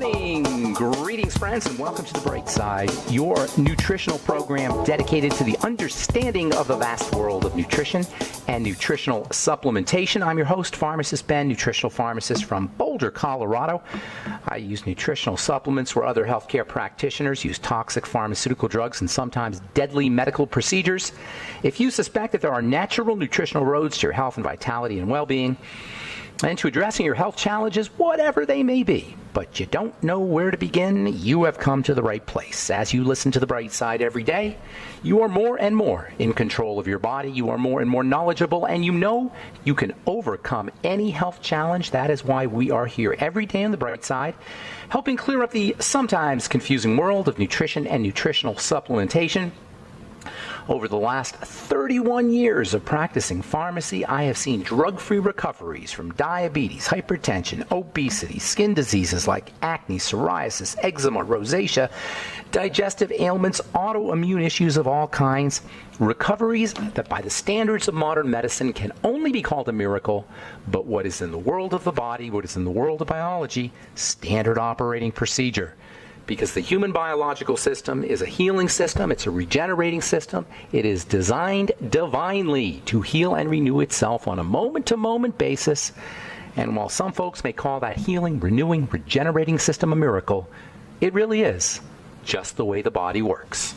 morning. Greetings, friends, and welcome to The Bright Side, your nutritional program dedicated to the understanding of the vast world of nutrition and nutritional supplementation. I'm your host, Pharmacist Ben, nutritional pharmacist from Boulder, Colorado. I use nutritional supplements where other healthcare practitioners use toxic pharmaceutical drugs and sometimes deadly medical procedures. If you suspect that there are natural nutritional roads to your health and vitality and well-being, and to addressing your health challenges, whatever they may be, but you don't know where to begin, you have come to the right place. As you listen to The Bright Side every day, you are more and more in control of your body, you are more and more knowledgeable, and you know you can overcome any health challenge. That is why we are here every day on The Bright Side, helping clear up the sometimes confusing world of nutrition and nutritional supplementation. Over the last 31 years of practicing pharmacy, I have seen drug-free recoveries from diabetes, hypertension, obesity, skin diseases like acne, psoriasis, eczema, rosacea, digestive ailments, autoimmune issues of all kinds. Recoveries that by the standards of modern medicine can only be called a miracle, but what is in the world of the body, what is in the world of biology, standard operating procedure. Because the human biological system is a healing system, it's a regenerating system. It is designed divinely to heal and renew itself on a moment-to-moment basis. And while some folks may call that healing, renewing, regenerating system a miracle, it really is just the way the body works.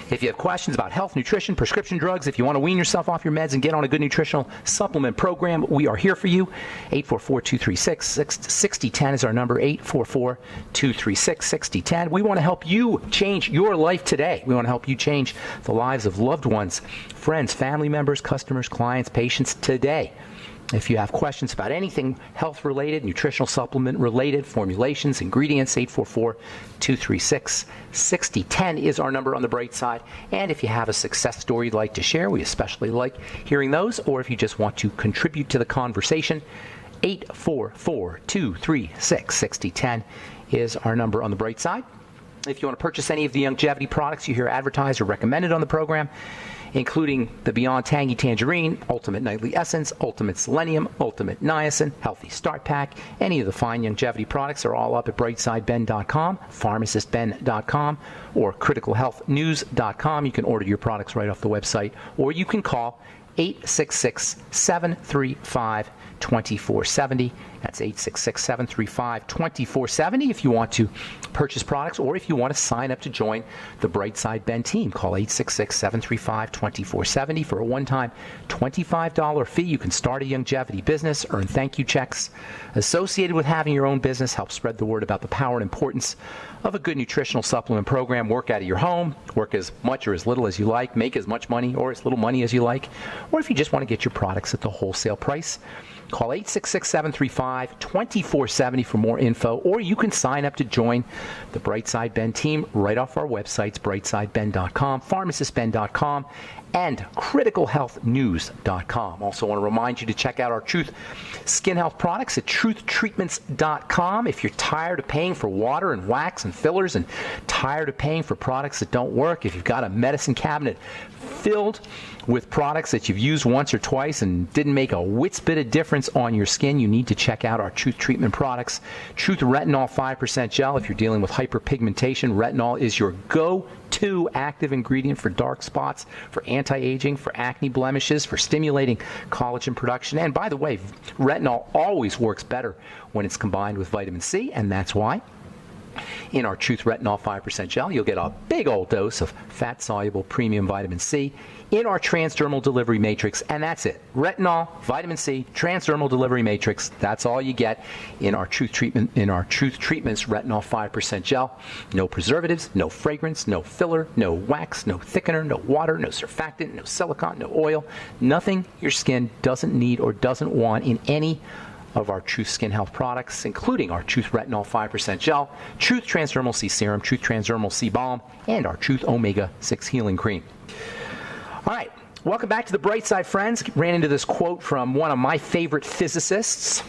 If you have questions about health, nutrition, prescription drugs, if you want to wean yourself off your meds and get on a good nutritional supplement program, we are here for you. 844-236-6010 is our number, 844-236-6010. We want to help you change your life today. We want to help you change the lives of loved ones, friends, family members, customers, clients, patients today. If you have questions about anything health-related, nutritional supplement-related, formulations, ingredients, 844-236-6010 is our number on The Bright Side. And if you have a success story you'd like to share, we especially like hearing those. Or if you just want to contribute to the conversation, 844-236-6010 is our number on The Bright Side. If you want to purchase any of the longevity products you hear advertised or recommended on the program, including the Beyond Tangy Tangerine, Ultimate Nightly Essence, Ultimate Selenium, Ultimate Niacin, Healthy Start Pack. Any of the fine longevity products are all up at brightsideben.com, pharmacistben.com, or criticalhealthnews.com. You can order your products right off the website, or you can call 866-735-2470. That's 866-735-2470 if you want to purchase products or if you want to sign up to join the Bright Side Ben team. Call 866-735-2470 for a one-time $25 fee. You can start a longevity business, earn thank you checks associated with having your own business, help spread the word about the power and importance of a good nutritional supplement program. Work out of your home, work as much or as little as you like, make as much money or as little money as you like, or if you just want to get your products at the wholesale price, call 866-735-2470 for more info, or you can sign up to join the Bright Side Ben team right off our websites, brightsideben.com, pharmacistben.com, and criticalhealthnews.com. Also want to remind you to check out our Truth Skin Health products at truthtreatments.com. If you're tired of paying for water and wax and fillers and tired of paying for products that don't work, if you've got a medicine cabinet filled with products that you've used once or twice and didn't make a whit's bit of difference on your skin, you need to check out our Truth Treatment products. Truth Retinol 5% Gel. If you're dealing with hyperpigmentation, retinol is your go-to active ingredient for dark spots, for anti-aging, for acne blemishes, for stimulating collagen production. And by the way, retinol always works better when it's combined with vitamin C, and that's why in our Truth Retinol 5% Gel, you'll get a big old dose of fat-soluble premium vitamin C in our transdermal delivery matrix, and that's it. Retinol, vitamin C, transdermal delivery matrix, that's all you get in our Truth Treatments Retinol 5% Gel. No preservatives, no fragrance, no filler, no wax, no thickener, no water, no surfactant, no silicone, no oil, nothing your skin doesn't need or doesn't want in any of our Truth Skin Health products, including our Truth Retinol 5% Gel, Truth Transdermal C Serum, Truth Transdermal C Balm, and our Truth Omega 6 Healing Cream. All right, welcome back to The Bright Side, friends. Ran into this quote from one of my favorite physicists,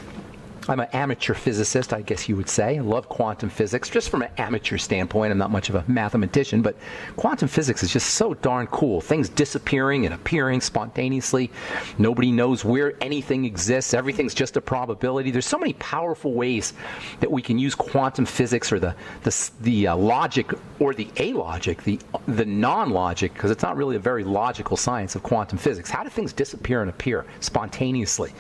I'm an amateur physicist, I guess you would say. I love quantum physics, just from an amateur standpoint. I'm not much of a mathematician, but quantum physics is just so darn cool. Things disappearing and appearing spontaneously. Nobody knows where anything exists. Everything's just a probability. There's so many powerful ways that we can use quantum physics, or the logic, or the alogic, the non-logic, because it's not really a very logical science of quantum physics. How do things disappear and appear spontaneously?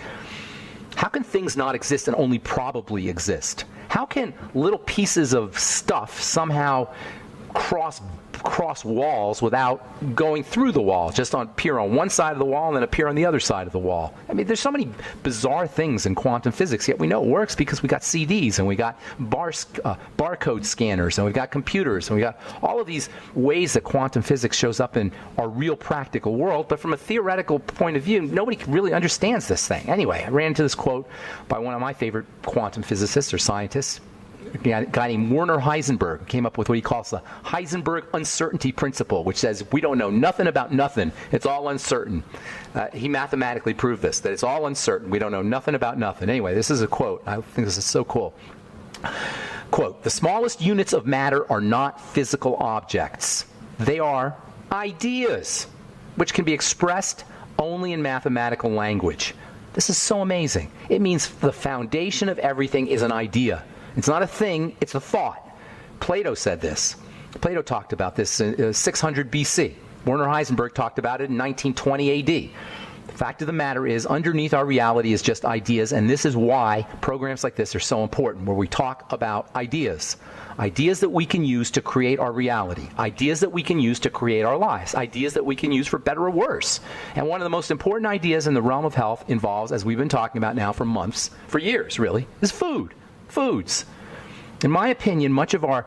How can things not exist and only probably exist? How can little pieces of stuff somehow cross walls without going through the wall, just appear on one side of the wall and then appear on the other side of the wall? I mean, there's so many bizarre things in quantum physics, yet we know it works because we got CDs, and we got barcode scanners, and we've got computers, and we got all of these ways that quantum physics shows up in our real practical world. But from a theoretical point of view, nobody really understands this thing. Anyway, I ran into this quote by one of my favorite quantum physicists or scientists, a guy named Werner Heisenberg, came up with what he calls the Heisenberg uncertainty principle, which says we don't know nothing about nothing. It's all uncertain. He mathematically proved this, that it's all uncertain. We don't know nothing about nothing. Anyway, this is a quote. I think this is so cool. Quote, "The smallest units of matter are not physical objects. They are ideas, which can be expressed only in mathematical language." This is so amazing. It means the foundation of everything is an idea. It's not a thing, it's a thought. Plato said this. Plato talked about this in 600 BC. Werner Heisenberg talked about it in 1920 AD. The fact of the matter is, underneath our reality is just ideas, and this is why programs like this are so important, where we talk about ideas. Ideas that we can use to create our reality. Ideas that we can use to create our lives. Ideas that we can use for better or worse. And one of the most important ideas in the realm of health involves, as we've been talking about now for months, for years really, is food. Foods. In my opinion, much of our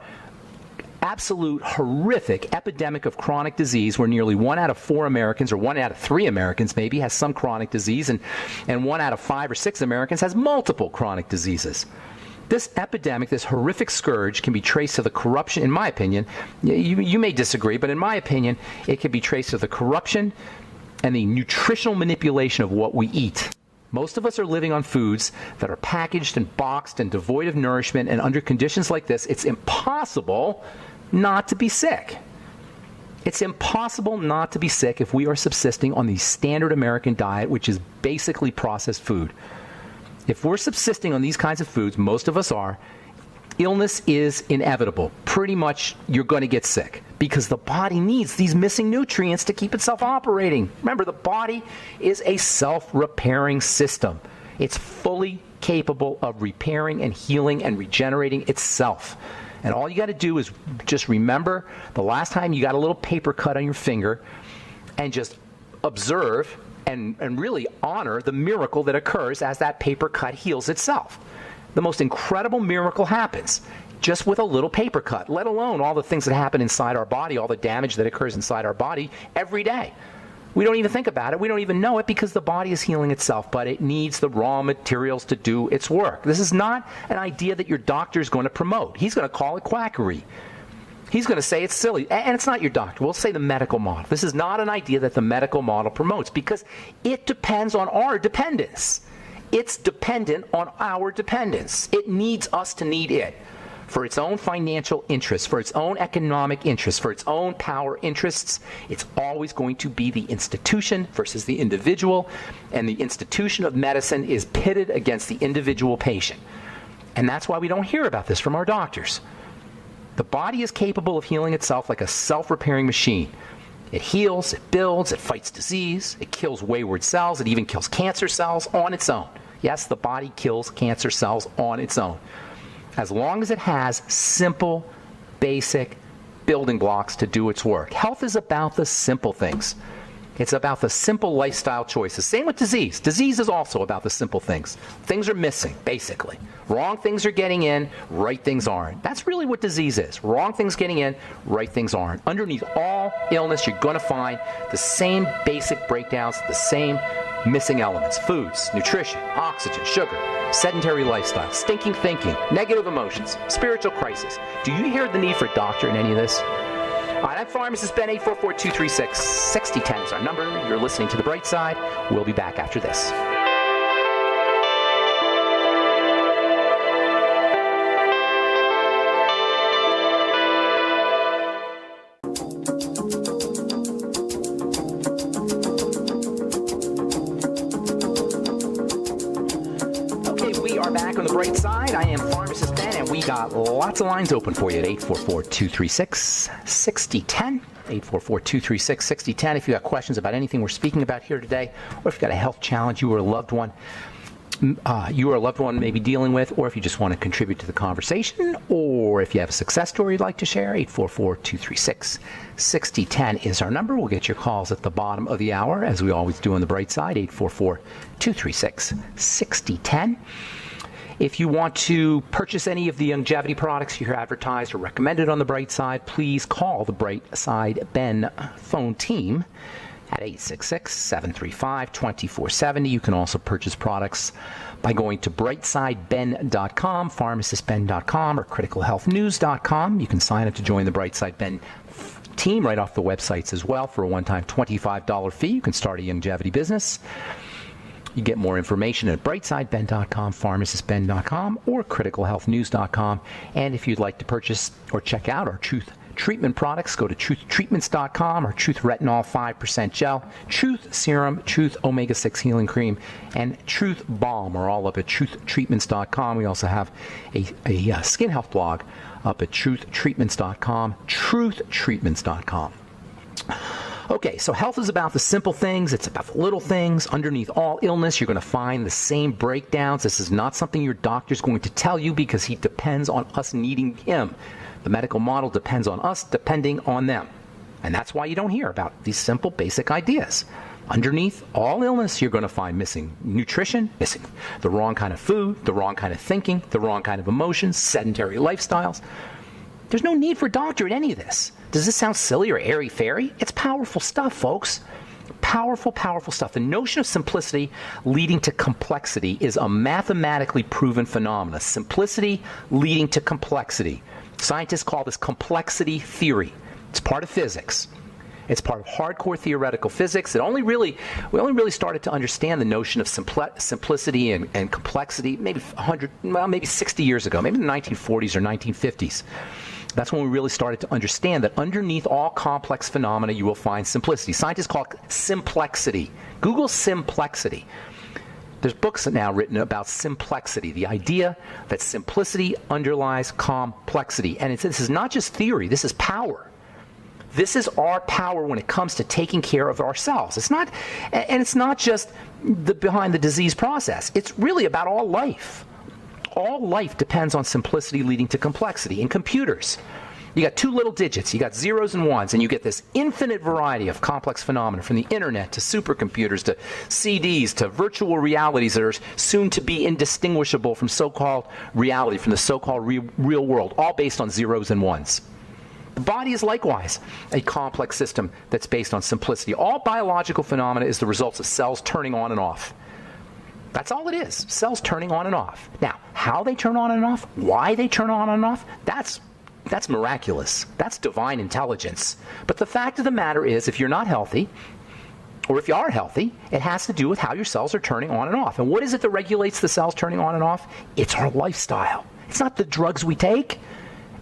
absolute horrific epidemic of chronic disease, where nearly 1 out of 4 Americans, or 1 out of 3 Americans maybe, has some chronic disease, and 1 out of 5 or 6 Americans has multiple chronic diseases. This epidemic, this horrific scourge, can be traced to the corruption, in my opinion. You may disagree, but in my opinion, it can be traced to the corruption and the nutritional manipulation of what we eat. Most of us are living on foods that are packaged and boxed and devoid of nourishment, and under conditions like this, it's impossible not to be sick. It's impossible not to be sick if we are subsisting on the standard American diet, which is basically processed food. If we're subsisting on these kinds of foods, most of us are, illness is inevitable. Pretty much you're going to get sick because the body needs these missing nutrients to keep itself operating. Remember, the body is a self-repairing system. It's fully capable of repairing and healing and regenerating itself. And all you got to do is just remember the last time you got a little paper cut on your finger, and just observe and really honor the miracle that occurs as that paper cut heals itself. The most incredible miracle happens just with a little paper cut, let alone all the things that happen inside our body, all the damage that occurs inside our body every day. We don't even think about it. We don't even know it because the body is healing itself, but it needs the raw materials to do its work. This is not an idea that your doctor is going to promote. He's going to call it quackery. He's going to say it's silly. And it's not your doctor. We'll say the medical model. This is not an idea that the medical model promotes because it depends on our dependence. It's dependent on our dependence. It needs us to need it for its own financial interests, for its own economic interests, for its own power interests. It's always going to be the institution versus the individual, and the institution of medicine is pitted against the individual patient. And that's why we don't hear about this from our doctors. The body is capable of healing itself like a self-repairing machine. It heals, it builds, it fights disease, it kills wayward cells, it even kills cancer cells on its own. Yes, the body kills cancer cells on its own, as long as it has simple, basic building blocks to do its work. Health is about the simple things. It's about the simple lifestyle choices. Same with disease. Disease is also about the simple things. Things are missing, basically. Wrong things are getting in, right things aren't. That's really what disease is. Wrong things getting in, right things aren't. Underneath all illness, you're going to find the same basic breakdowns, the same missing elements. Foods, nutrition, oxygen, sugar, sedentary lifestyle, stinking thinking, negative emotions, spiritual crisis. Do you hear the need for a doctor in any of this? All right, I'm Pharmacist Ben. 844-236-6010 is our number. You're listening to The Bright Side. We'll be back after this. on the bright side. I am Pharmacist Ben, and we got lots of lines open for you at 844-236-6010. 844-236-6010. If you got questions about anything we're speaking about here today, or if you've got a health challenge you or a loved one may be dealing with, or if you just want to contribute to the conversation, or if you have a success story you'd like to share, 844-236-6010 is our number. We'll get your calls at the bottom of the hour, as we always do on the bright side, 844-236-6010. If you want to purchase any of the longevity products you hear advertised or recommended on the Bright Side, please call the Bright Side Ben phone team at 866-735-2470. You can also purchase products by going to brightsideben.com, pharmacistben.com, or criticalhealthnews.com. You can sign up to join the Bright Side Ben team right off the websites as well for a one-time $25 fee. You can start a longevity business. You get more information at brightsideben.com, pharmacistben.com, or criticalhealthnews.com. And if you'd like to purchase or check out our Truth Treatment products, go to truthtreatments.com, or Truth Retinol 5% Gel, Truth Serum, Truth Omega-6 Healing Cream, and Truth Balm are all up at truthtreatments.com. We also have a skin health blog up at truthtreatments.com, truthtreatments.com. Okay, so health is about the simple things. It's about the little things. Underneath all illness, you're going to find the same breakdowns. This is not something your doctor's going to tell you because he depends on us needing him. The medical model depends on us depending on them. And that's why you don't hear about these simple, basic ideas. Underneath all illness, you're going to find missing nutrition, missing the wrong kind of food, the wrong kind of thinking, the wrong kind of emotions, sedentary lifestyles. There's no need for a doctor in any of this. Does this sound silly or airy-fairy? It's powerful stuff, folks. Powerful, powerful stuff. The notion of simplicity leading to complexity is a mathematically proven phenomenon. Simplicity leading to complexity. Scientists call this complexity theory. It's part of physics. It's part of hardcore theoretical physics. We only really started to understand the notion of simplicity and complexity maybe 60 years ago, maybe in the 1940s or 1950s. That's when we really started to understand that underneath all complex phenomena, you will find simplicity. Scientists call it simplexity. Google simplexity. There's books now written about simplexity, the idea that simplicity underlies complexity. And this is not just theory, this is power. This is our power when it comes to taking care of ourselves. It's not just behind the disease process. It's really about all life. All life depends on simplicity leading to complexity. In computers, you got two little digits, you got zeros and ones, and you get this infinite variety of complex phenomena, from the internet to supercomputers to CDs to virtual realities that are soon to be indistinguishable from so-called reality, from the so-called real world, all based on zeros and ones. The body is likewise a complex system that's based on simplicity. All biological phenomena is the results of cells turning on and off. That's all it is, cells turning on and off. Now, how they turn on and off, why they turn on and off, that's miraculous. That's divine intelligence. But the fact of the matter is, if you're not healthy, or if you are healthy, it has to do with how your cells are turning on and off. And what is it that regulates the cells turning on and off? It's our lifestyle. It's not the drugs we take.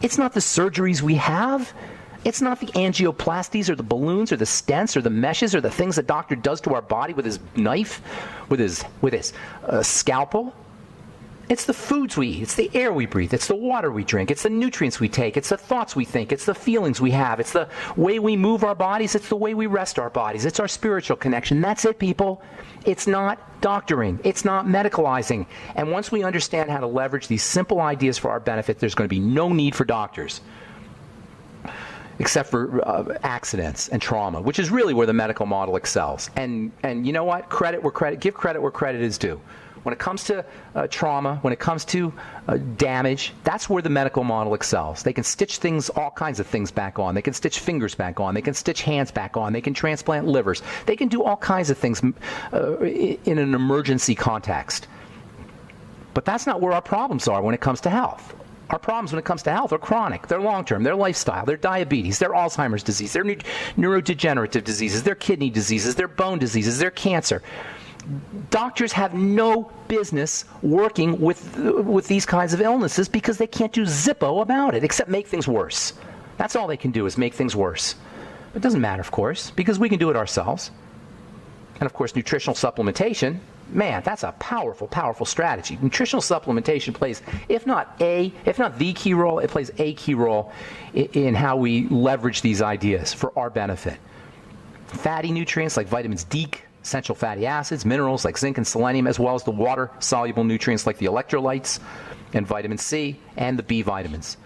It's not the surgeries we have. It's not the angioplasties or the balloons or the stents or the meshes or the things the doctor does to our body with his knife, with his scalpel. It's the foods we eat. It's the air we breathe. It's the water we drink. It's the nutrients we take. It's the thoughts we think. It's the feelings we have. It's the way we move our bodies. It's the way we rest our bodies. It's our spiritual connection. That's it, people. It's not doctoring. It's not medicalizing. And once we understand how to leverage these simple ideas for our benefit, there's going to be no need for doctors, except for accidents and trauma, which is really where the medical model excels. And you know what? Give credit where credit is due. When it comes to trauma, when it comes to damage, that's where the medical model excels. They can stitch all kinds of things back on. They can stitch fingers back on. They can stitch hands back on. They can transplant livers. They can do all kinds of things in an emergency context. But that's not where our problems are when it comes to health. Our problems when it comes to health are chronic. They're long-term. They're lifestyle. They're diabetes. They're Alzheimer's disease. They're neurodegenerative diseases. They're kidney diseases. They're bone diseases. They're cancer. Doctors have no business working with these kinds of illnesses because they can't do zippo about it except make things worse. That's all they can do, is make things worse. It doesn't matter, of course, because we can do it ourselves. And of course, nutritional supplementation Man, that's a powerful, powerful strategy. Nutritional supplementation plays, if not the key role, it plays a key role in how we leverage these ideas for our benefit. Fatty nutrients like vitamins D, essential fatty acids, minerals like zinc and selenium, as well as the water-soluble nutrients like the electrolytes and vitamin C and the B vitamins.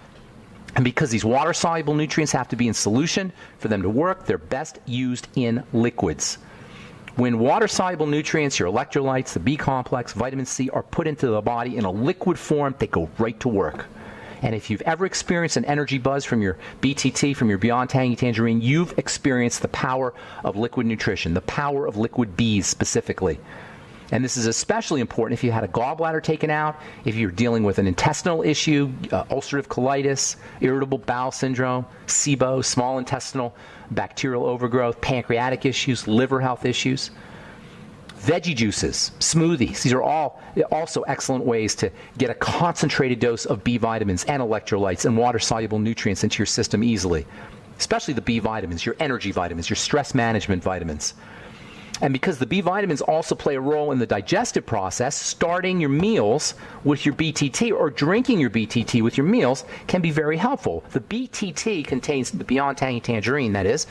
And because these water-soluble nutrients have to be in solution for them to work, they're best used in liquids. When water-soluble nutrients, your electrolytes, the B complex, vitamin C, are put into the body in a liquid form, they go right to work. And if you've ever experienced an energy buzz from your BTT, from your Beyond Tangy Tangerine, you've experienced the power of liquid nutrition, the power of liquid Bs specifically. And this is especially important if you had a gallbladder taken out, if you're dealing with an intestinal issue, ulcerative colitis, irritable bowel syndrome, SIBO, small intestinal bacterial overgrowth, pancreatic issues, liver health issues. Veggie juices, smoothies, these are all also excellent ways to get a concentrated dose of B vitamins and electrolytes and water-soluble nutrients into your system easily, especially the B vitamins, your energy vitamins, your stress management vitamins. And because the B vitamins also play a role in the digestive process, starting your meals with your BTT or drinking your BTT with your meals can be very helpful. The BTT contains, the Beyond Tangy Tangerine that is,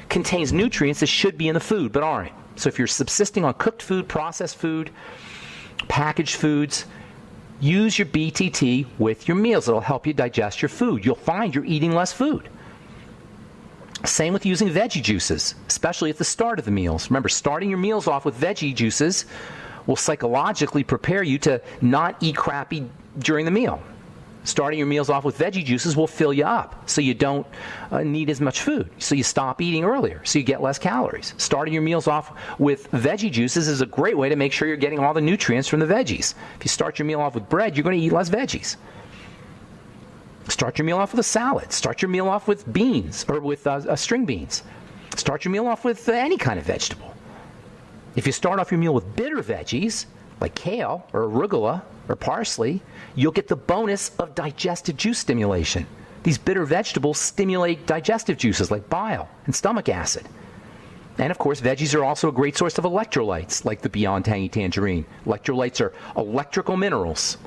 contains nutrients that should be in the food but aren't. So if you're subsisting on cooked food, processed food, packaged foods, use your BTT with your meals. It'll help you digest your food. You'll find you're eating less food. Same with using veggie juices, especially at the start of the meals. Remember, starting your meals off with veggie juices will psychologically prepare you to not eat crappy during the meal. Starting your meals off with veggie juices will fill you up so you don't need as much food. So you stop eating earlier so you get less calories. Starting your meals off with veggie juices is a great way to make sure you're getting all the nutrients from the veggies. If you start your meal off with bread, you're going to eat less veggies. Start your meal off with a salad. Start your meal off with beans or with string beans. Start your meal off with any kind of vegetable. If you start off your meal with bitter veggies, like kale or arugula or parsley, you'll get the bonus of digestive juice stimulation. These bitter vegetables stimulate digestive juices like bile and stomach acid. And of course, veggies are also a great source of electrolytes, like the Beyond Tangy Tangerine. Electrolytes are electrical minerals.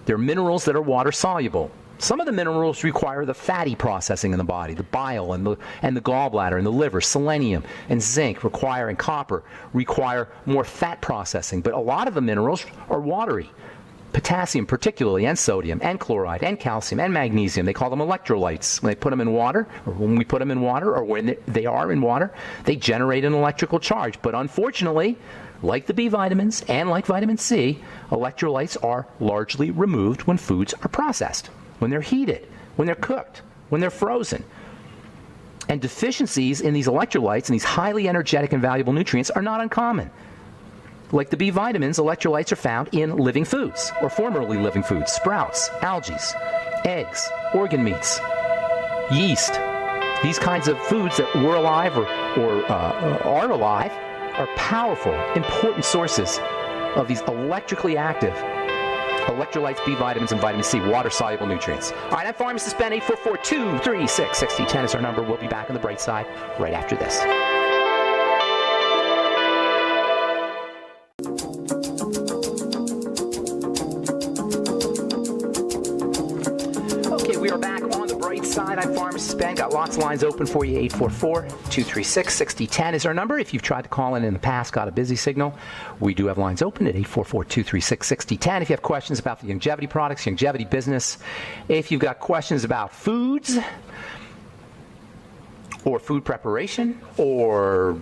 They're minerals that are water soluble. Some of the minerals require the fatty processing in the body, the bile and the gallbladder and the liver. Selenium and zinc and copper require more fat processing. But a lot of the minerals are watery. Potassium particularly, and sodium, and chloride, and calcium, and magnesium. They call them electrolytes. When they put them in water, or when we put them in water, or when they are in water, they generate an electrical charge. But unfortunately, like the B vitamins and like vitamin C, electrolytes are largely removed when foods are processed, when they're heated, when they're cooked, when they're frozen. And deficiencies in these electrolytes and these highly energetic and valuable nutrients are not uncommon. Like the B vitamins, electrolytes are found in living foods, or formerly living foods, sprouts, algae, eggs, organ meats, yeast. These kinds of foods that were alive or are alive are powerful, important sources of these electrically active electrolytes, B vitamins, and vitamin C, water-soluble nutrients. All right, I'm Pharmacist Ben. 844-236-6010 is our number. We'll be back on the bright side right after this. Okay, we are back on the bright side. I'm Pharmacist Ben. Got lots of lines open for you. 844-236-6010 is our number. If you've tried to call in the past, got a busy signal, we do have lines open at 844-236-6010. If you have questions about the longevity products, longevity business, if you've got questions about foods or food preparation or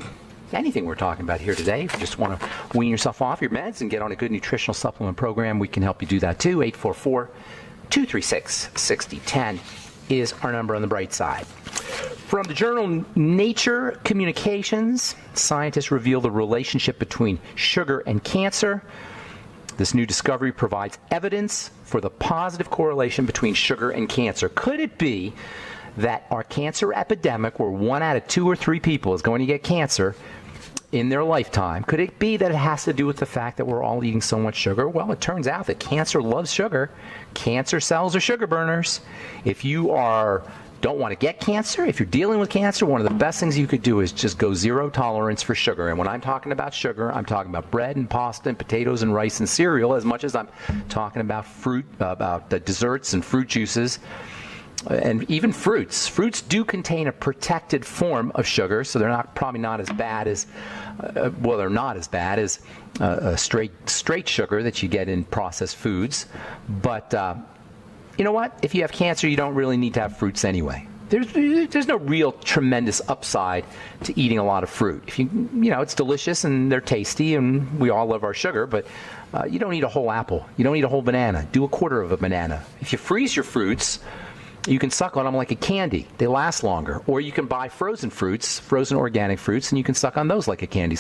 anything we're talking about here today, if you just want to wean yourself off your meds and get on a good nutritional supplement program, we can help you do that too. 844-236-6010 is our number on the bright side. From the journal Nature Communications, scientists reveal the relationship between sugar and cancer. This new discovery provides evidence for the positive correlation between sugar and cancer. Could it be that our cancer epidemic, where 1 out of 2 or 3 people is going to get cancer in their lifetime, could it be that it has to do with the fact that we're all eating so much sugar? Well, it turns out that cancer loves sugar. Cancer cells are sugar burners. If you are don't want to get cancer, if you're dealing with cancer, one of the best things you could do is just go zero tolerance for sugar. And when I'm talking about sugar, I'm talking about bread and pasta and potatoes and rice and cereal as much as I'm talking about fruit, about the desserts and fruit juices. And even fruits. Fruits do contain a protected form of sugar, so they're probably not as bad as, they're not as bad as straight sugar that you get in processed foods. But you know what? If you have cancer, you don't really need to have fruits anyway. There's no real tremendous upside to eating a lot of fruit. If you know, it's delicious and they're tasty, and we all love our sugar, but you don't eat a whole apple. You don't eat a whole banana. Do a quarter of a banana. If you freeze your fruits, you can suck on them like a candy. They last longer. Or you can buy frozen fruits, frozen organic fruits, and you can suck on those like a candy.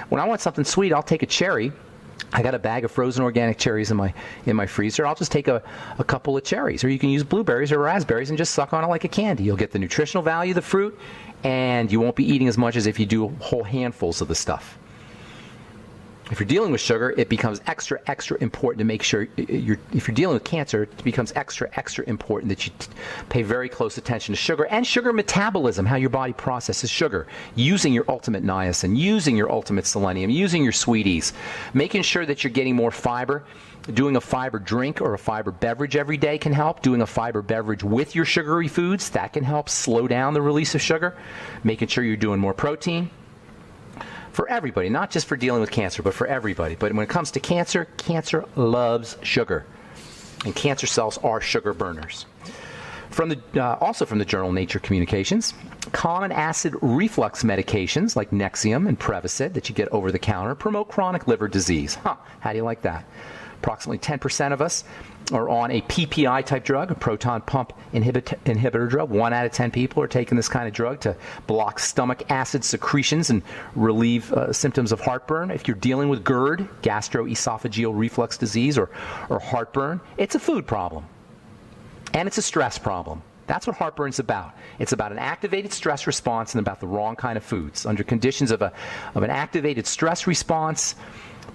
When I want something sweet, I'll take a cherry. I got a bag of frozen organic cherries in my freezer. I'll just take a couple of cherries. Or you can use blueberries or raspberries and just suck on it like a candy. You'll get the nutritional value of the fruit, and you won't be eating as much as if you do whole handfuls of the stuff. If you're dealing with sugar, it becomes extra important to make sure if you're dealing with cancer, it becomes extra important that you pay very close attention to sugar and sugar metabolism, how your body processes sugar, using your ultimate niacin, using your ultimate selenium, using your sweeties, making sure that you're getting more fiber. Doing a fiber drink or a fiber beverage every day can help. Doing a fiber beverage with your sugary foods, that can help slow down the release of sugar. Making sure you're doing more protein. For everybody, not just for dealing with cancer, but for everybody. But when it comes to cancer, cancer loves sugar. And cancer cells are sugar burners. Also from the journal Nature Communications, common acid reflux medications like Nexium and Prevacid that you get over the counter promote chronic liver disease. How do you like that? Approximately 10% of us are on a PPI type drug, a proton pump inhibitor drug. 1 out of 10 people are taking this kind of drug to block stomach acid secretions and relieve symptoms of heartburn. If you're dealing with GERD, gastroesophageal reflux disease, or heartburn, it's a food problem. And it's a stress problem. That's what heartburn's about. It's about an activated stress response and about the wrong kind of foods. Under conditions of an activated stress response,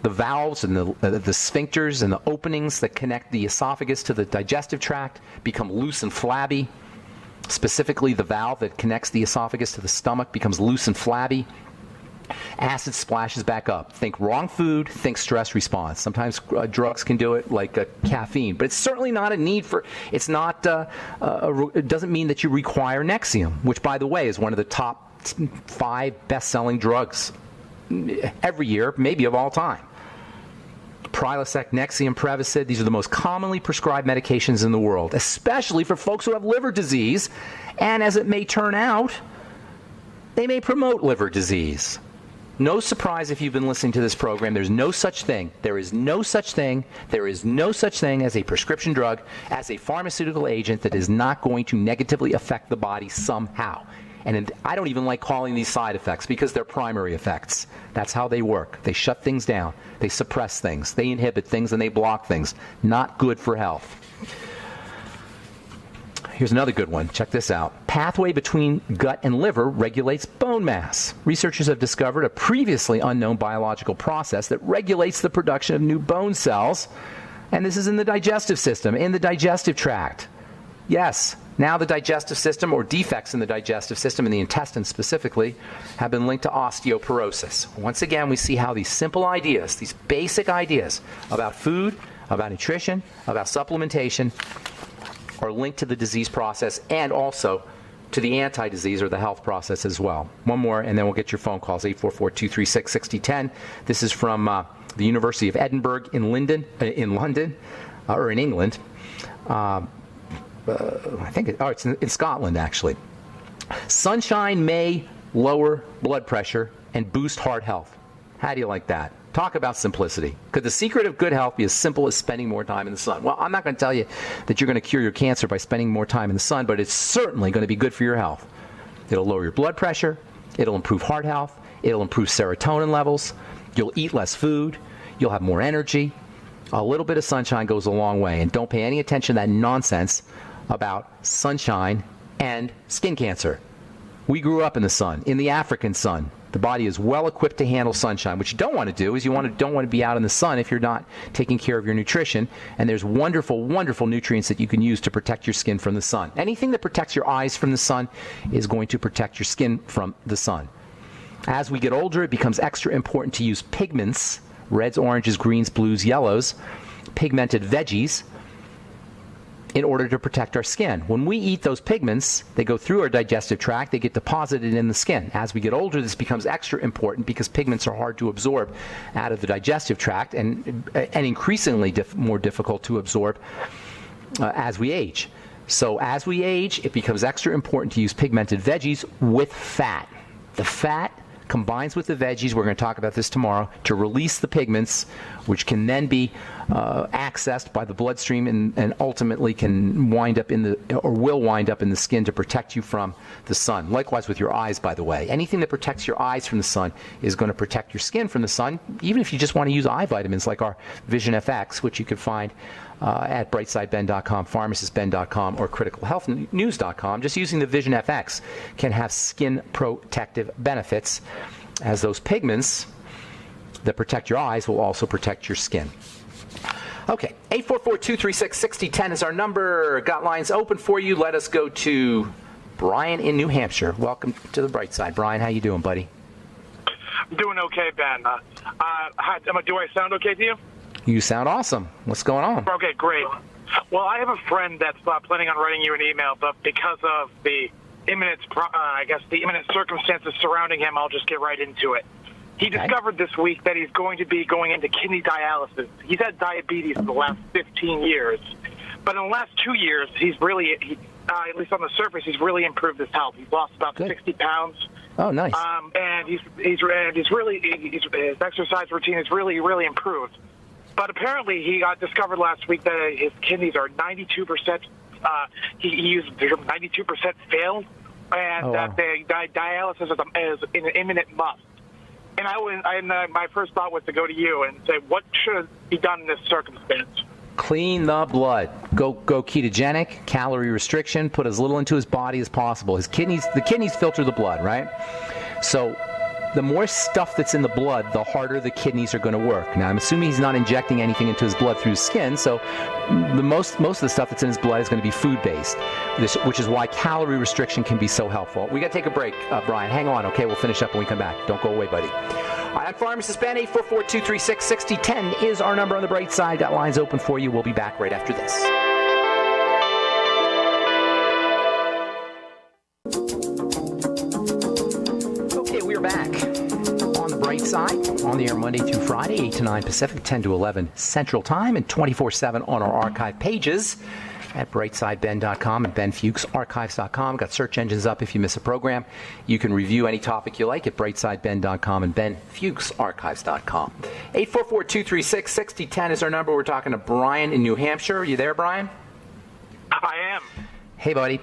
the valves and the sphincters and the openings that connect the esophagus to the digestive tract become loose and flabby. Specifically, the valve that connects the esophagus to the stomach becomes loose and flabby. Acid splashes back up. Think wrong food, think stress response. Sometimes drugs can do it, like caffeine, but it's certainly not a need for. It's not. It doesn't mean that you require Nexium, which, by the way, is one of the top 5 best-selling drugs every year, maybe of all time. Prilosec, Nexium, Prevacid, these are the most commonly prescribed medications in the world, especially for folks who have liver disease, and as it may turn out, they may promote liver disease. No surprise if you've been listening to this program, there's no such thing. There is no such thing as a prescription drug, as a pharmaceutical agent that is not going to negatively affect the body somehow. And I don't even like calling these side effects because they're primary effects. That's how they work. They shut things down. They suppress things. They inhibit things and they block things. Not good for health. Here's another good one. Check this out. Pathway between gut and liver regulates bone mass. Researchers have discovered a previously unknown biological process that regulates the production of new bone cells. And this is in the digestive system, in the digestive tract. Yes, now the digestive system, or defects in the digestive system, in the intestine specifically, have been linked to osteoporosis. Once again, we see how these simple ideas, these basic ideas about food, about nutrition, about supplementation, are linked to the disease process and also to the anti-disease or the health process as well. One more, and then we'll get your phone calls, 844-236-6010. This is from the University of Edinburgh in England. It's in Scotland, actually. Sunshine may lower blood pressure and boost heart health. How do you like that? Talk about simplicity. Could the secret of good health be as simple as spending more time in the sun? Well, I'm not going to tell you that you're going to cure your cancer by spending more time in the sun, but it's certainly going to be good for your health. It'll lower your blood pressure. It'll improve heart health. It'll improve serotonin levels. You'll eat less food. You'll have more energy. A little bit of sunshine goes a long way, and don't pay any attention to that nonsense about sunshine and skin cancer. We grew up in the sun, in the African sun. The body is well equipped to handle sunshine. What you don't want to do is don't want to be out in the sun if you're not taking care of your nutrition. And there's wonderful, wonderful nutrients that you can use to protect your skin from the sun. Anything that protects your eyes from the sun is going to protect your skin from the sun. As we get older, it becomes extra important to use pigments, reds, oranges, greens, blues, yellows, pigmented veggies, in order to protect our skin. When we eat those pigments, they go through our digestive tract, they get deposited in the skin. As we get older, this becomes extra important because pigments are hard to absorb out of the digestive tract and increasingly more difficult to absorb as we age. So as we age, it becomes extra important to use pigmented veggies with fat. The fat combines with the veggies, we're going to talk about this tomorrow, to release the pigments, which can then be accessed by the bloodstream and ultimately can wind up will wind up in the skin to protect you from the sun. Likewise with your eyes, by the way. Anything that protects your eyes from the sun is going to protect your skin from the sun, even if you just want to use eye vitamins like our Vision FX, which you can find at brightsideben.com, pharmacistben.com, or criticalhealthnews.com. Just using the Vision FX can have skin protective benefits, as those pigments that protect your eyes will also protect your skin. Okay, 844-236-6010 is our number. Got lines open for you. Let us go to Brian in New Hampshire. Welcome to the Bright Side. Brian, how you doing, buddy? I'm doing okay, Ben. Do I sound okay to you? You sound awesome. What's going on? Okay, great. Well, I have a friend that's planning on writing you an email, but because of the imminent circumstances surrounding him, I'll just get right into it. He discovered this week that he's going to be going into kidney dialysis. He's had diabetes for the last 15 years. But in the last 2 years, he's really, at least on the surface, he's really improved his health. He's lost about 60 pounds. Oh, nice. And his exercise routine is really, really improved. But apparently he got discovered last week that his kidneys are 92%, he used 92% failed, and that the dialysis is an imminent must. And my first thought was to go to you and say, what should be done in this circumstance? Clean the blood. Go ketogenic, calorie restriction, put as little into his body as possible. The kidneys filter the blood, right? So the more stuff that's in the blood, the harder the kidneys are going to work. Now, I'm assuming he's not injecting anything into his blood through his skin, so the most of the stuff that's in his blood is going to be food-based, which is why calorie restriction can be so helpful. We got to take a break, Brian. Hang on, okay? We'll finish up when we come back. Don't go away, buddy. I'm Pharmacist Ben. 844-236-6010 is our number on the Bright Side. Got lines open for you. We'll be back right after this. Okay, we're back on the Bright Side, on the air Monday through Friday, 8 to 9 Pacific, 10 to 11 Central Time, and 24/7 on our archive pages at brightsideben.com and benfuchsarchives.com. Got search engines up if you miss a program. You can review any topic you like at brightsideben.com and benfuchsarchives.com. 844-236-6010 is our number. We're talking to Brian in New Hampshire. Are you there, Brian? I am. Hey, buddy.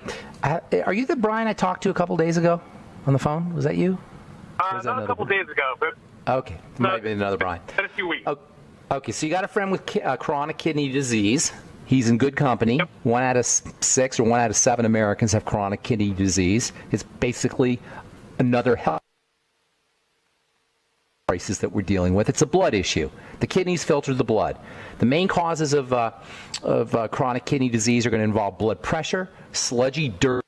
Are you the Brian I talked to a couple days ago on the phone? Was that you? Not a couple days ago, but... Okay. Might have been another Brian. In a few weeks. Okay, so you got a friend with chronic kidney disease. He's in good company. Yep. 1 out of 6 or 1 out of 7 Americans have chronic kidney disease. It's basically another health crisis that we're dealing with. It's a blood issue. The kidneys filter the blood. The main causes of chronic kidney disease are going to involve blood pressure, sludgy dirt,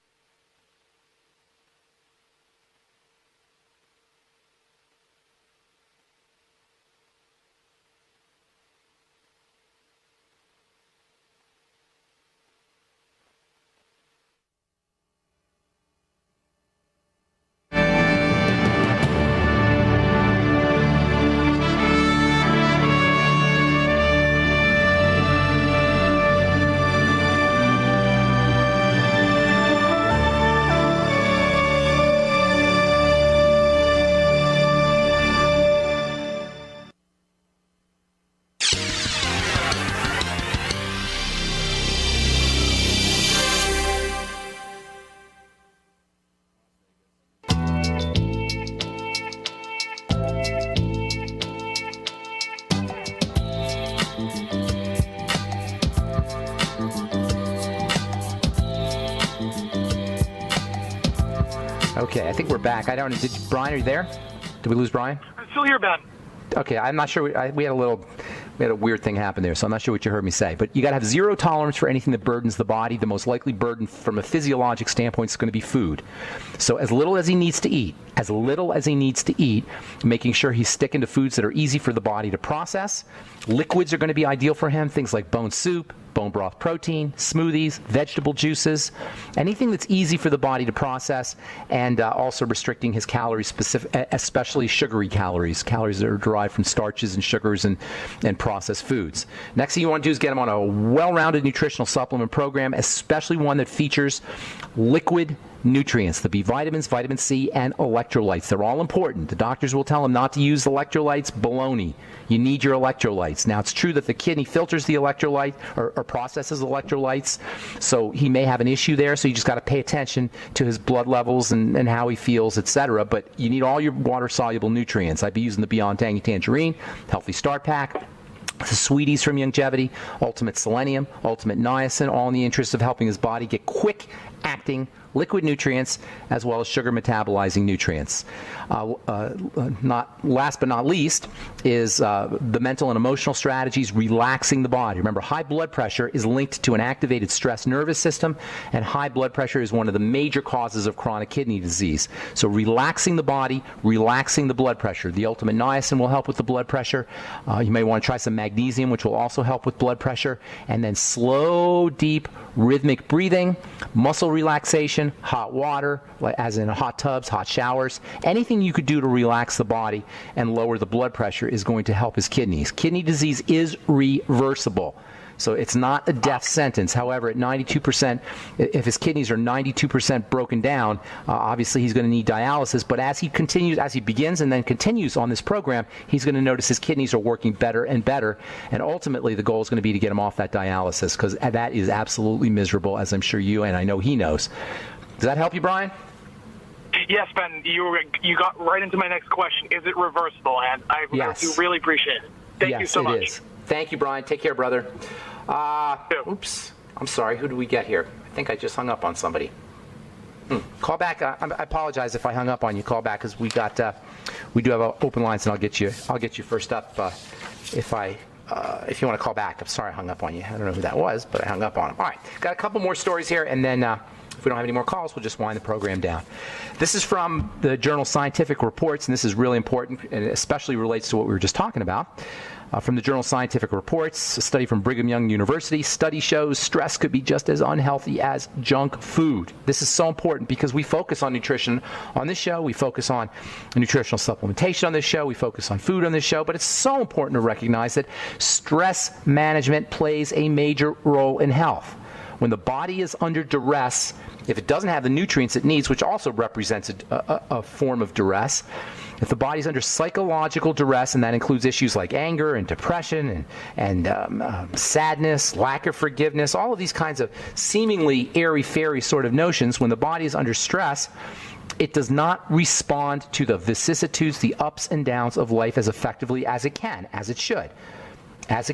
Okay, I think we're back. I don't know. Brian, are you there? Did we lose Brian? I'm still here, Ben. Okay, I'm not sure. We had a weird thing happen there, so I'm not sure what you heard me say. But you got to have zero tolerance for anything that burdens the body. The most likely burden from a physiologic standpoint is going to be food. So as little as he needs to eat, making sure he's sticking to foods that are easy for the body to process. Liquids are going to be ideal for him, things like bone soup, bone broth protein, smoothies, vegetable juices, anything that's easy for the body to process, and also restricting his calories, especially sugary calories that are derived from starches and sugars and processed foods. Next thing you want to do is get him on a well-rounded nutritional supplement program, especially one that features liquid nutrients, the B vitamins, vitamin C, and electrolytes. They're all important. The doctors will tell him not to use electrolytes. Baloney. You need your electrolytes. Now, it's true that the kidney filters the electrolyte or processes electrolytes, so he may have an issue there, so you just got to pay attention to his blood levels and how he feels, etc. But you need all your water-soluble nutrients. I'd be using the Beyond Tangy Tangerine, Healthy Start Pack, the Sweeties from Youngevity, Ultimate Selenium, Ultimate Niacin, all in the interest of helping his body get quick-acting liquid nutrients as well as sugar metabolizing nutrients. Last but not least is the mental and emotional strategies, relaxing the body. Remember, high blood pressure is linked to an activated stress nervous system, and high blood pressure is one of the major causes of chronic kidney disease. So relaxing the body, relaxing the blood pressure. The Ultimate Niacin will help with the blood pressure. You may want to try some magnesium, which will also help with blood pressure. And then slow, deep, rhythmic breathing, muscle relaxation, hot water, as in hot tubs, hot showers. Anything you could do to relax the body and lower the blood pressure is going to help his kidneys. Kidney disease is reversible. So it's not a death sentence. However, at 92%, if his kidneys are 92% broken down, obviously he's going to need dialysis. But as he begins and then continues on this program, he's going to notice his kidneys are working better and better. And ultimately, the goal is going to be to get him off that dialysis, because that is absolutely miserable, as I'm sure you and I know he knows. Does that help you, Brian? Yes, Ben. You got right into my next question. Is it reversible? And I really appreciate it. Thank you so much. Yes, it is. Thank you, Brian. Take care, brother. Oops. I'm sorry. Who do we get here? I think I just hung up on somebody. Call back. I apologize if I hung up on you. Call back, because we do have open lines, and I'll get you first up if you want to call back. I'm sorry I hung up on you. I don't know who that was, but I hung up on him. All right. Got a couple more stories here, and then if we don't have any more calls, we'll just wind the program down. This is from the journal Scientific Reports, and this is really important, and it especially relates to what we were just talking about. From the journal Scientific Reports, a study from Brigham Young University. Study shows stress could be just as unhealthy as junk food. This is so important because we focus on nutrition on this show. We focus on nutritional supplementation on this show. We focus on food on this show. But it's so important to recognize that stress management plays a major role in health. When the body is under duress, if it doesn't have the nutrients it needs, which also represents a form of duress, if the body's under psychological duress, and that includes issues like anger and depression and sadness, lack of forgiveness, all of these kinds of seemingly airy-fairy sort of notions, when the body is under stress, it does not respond to the vicissitudes, the ups and downs of life as effectively as it can, as it should. As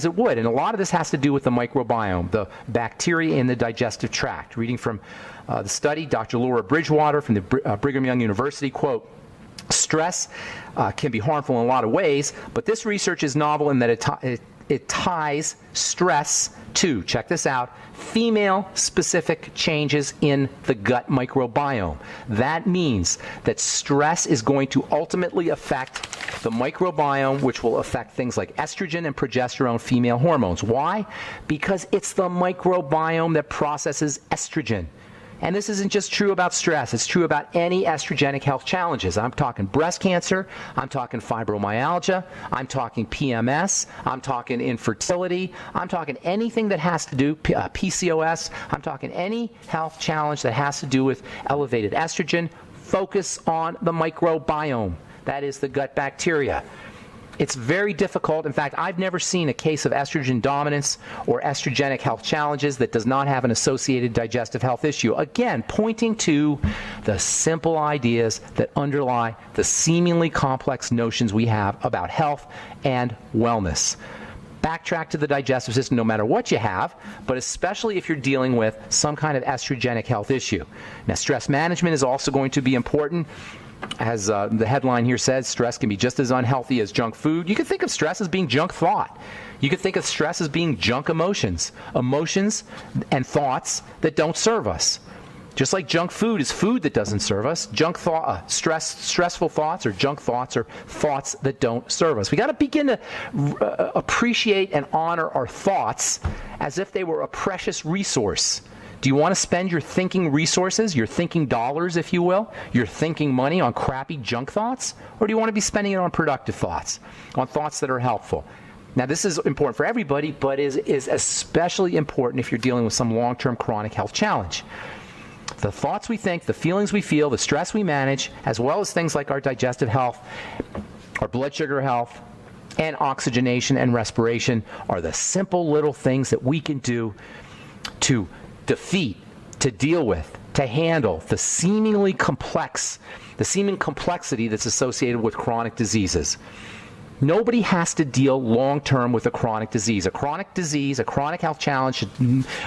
it would. And a lot of this has to do with the microbiome, the bacteria in the digestive tract. Reading from the study, Dr. Laura Bridgewater from the Brigham Young University, quote, stress can be harmful in a lot of ways, but this research is novel in that it ties stress to, check this out, female-specific changes in the gut microbiome. That means that stress is going to ultimately affect the microbiome, which will affect things like estrogen and progesterone, female hormones. Why? Because it's the microbiome that processes estrogen. And this isn't just true about stress. It's true about any estrogenic health challenges. I'm talking breast cancer. I'm talking fibromyalgia. I'm talking PMS. I'm talking infertility. I'm talking anything that has to do, PCOS. I'm talking any health challenge that has to do with elevated estrogen. Focus on the microbiome. That is the gut bacteria. It's very difficult. In fact, I've never seen a case of estrogen dominance or estrogenic health challenges that does not have an associated digestive health issue. Again, pointing to the simple ideas that underlie the seemingly complex notions we have about health and wellness. Backtrack to the digestive system no matter what you have, but especially if you're dealing with some kind of estrogenic health issue. Now, stress management is also going to be important. As the headline here says, stress can be just as unhealthy as junk food. You could think of stress as being junk thought. You could think of stress as being junk emotions and thoughts that don't serve us. Just like junk food is food that doesn't serve us, stressful thoughts or junk thoughts are thoughts that don't serve us. We got to begin to appreciate and honor our thoughts as if they were a precious resource. Do you want to spend your thinking resources, your thinking dollars, if you will, your thinking money on crappy junk thoughts? Or do you want to be spending it on productive thoughts, on thoughts that are helpful? Now, this is important for everybody, but is especially important if you're dealing with some long-term chronic health challenge. The thoughts we think, the feelings we feel, the stress we manage, as well as things like our digestive health, our blood sugar health, and oxygenation and respiration are the simple little things that we can do to defeat, to deal with, to handle the seeming complexity that's associated with chronic diseases. Nobody has to deal long-term with a chronic disease. A chronic disease, a chronic health challenge should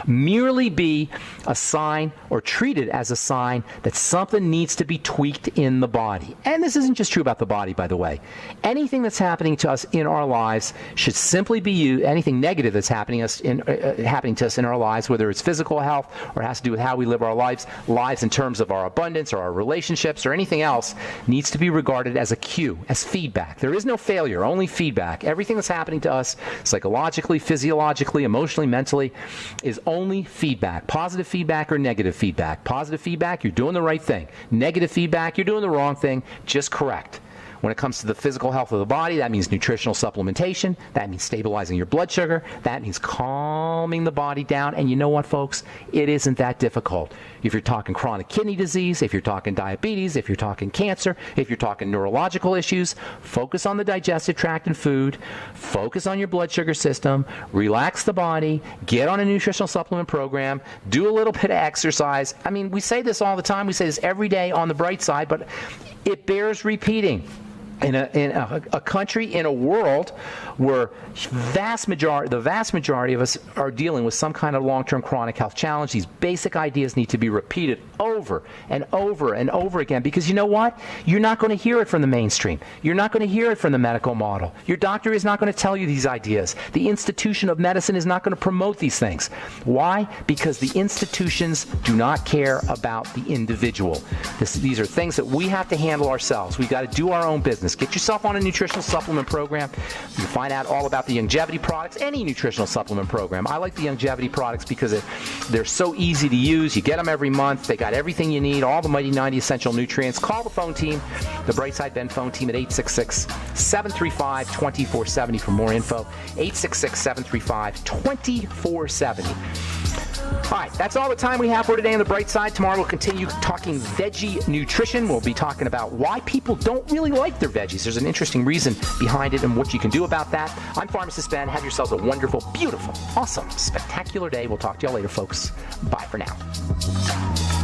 merely be a sign or treated as a sign that something needs to be tweaked in the body. And this isn't just true about the body, by the way. Anything that's happening to us in our lives should simply be used, anything negative that's happening to us in our lives, whether it's physical health or has to do with how we live our lives in terms of our abundance or our relationships or anything else, needs to be regarded as a cue, as feedback. There is no failure. Only feedback. Everything that's happening to us psychologically, physiologically, emotionally, mentally is only feedback. Positive feedback or negative feedback. Positive feedback, you're doing the right thing. Negative feedback, you're doing the wrong thing. Just correct. When it comes to the physical health of the body, that means nutritional supplementation. That means stabilizing your blood sugar. That means calming the body down. And you know what, folks? It isn't that difficult. If you're talking chronic kidney disease, if you're talking diabetes, if you're talking cancer, if you're talking neurological issues, focus on the digestive tract and food. Focus on your blood sugar system. Relax the body. Get on a nutritional supplement program. Do a little bit of exercise. I mean, we say this all the time. We say this every day on the bright side, but it bears repeating. In a country, in a world where the vast majority of us are dealing with some kind of long-term chronic health challenge, these basic ideas need to be repeated over and over and over again, because you know what? You're not going to hear it from the mainstream. You're not going to hear it from the medical model. Your doctor is not going to tell you these ideas. The institution of medicine is not going to promote these things. Why? Because the institutions do not care about the individual. These are things that we have to handle ourselves. We've got to do our own business. Get yourself on a nutritional supplement program. You can find out all about the longevity products, any nutritional supplement program. I like the longevity products because they're so easy to use. You get them every month. They got everything you need, all the Mighty 90 essential nutrients. Call the phone team, the Brightside Ben phone team at 866-735-2470 for more info. 866-735-2470. All right, that's all the time we have for today on the Bright Side. Tomorrow we'll continue talking veggie nutrition. We'll be talking about why people don't really like their veggies. There's an interesting reason behind it and what you can do about that. I'm Pharmacist Ben. Have yourselves a wonderful, beautiful, awesome, spectacular day. We'll talk to y'all later, folks. Bye for now.